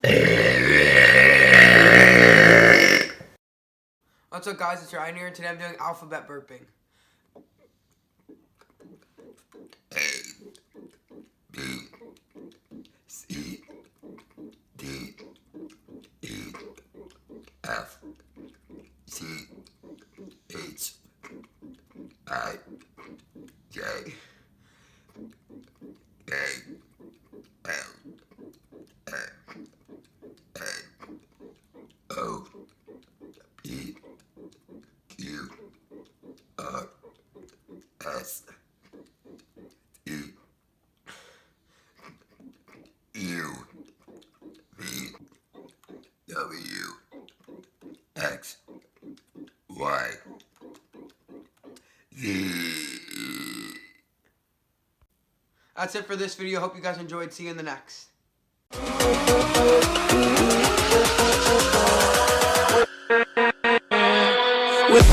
What's up, guys? It's Ryan here, and today I'm doing alphabet burping. A, B, C, D, E, F, G, H, I, J, K, L, M, N, O, P, Q, R, S, T, U, V, W, X, Y, Z. That's it for this video. Hope you guys enjoyed. See you in the next. With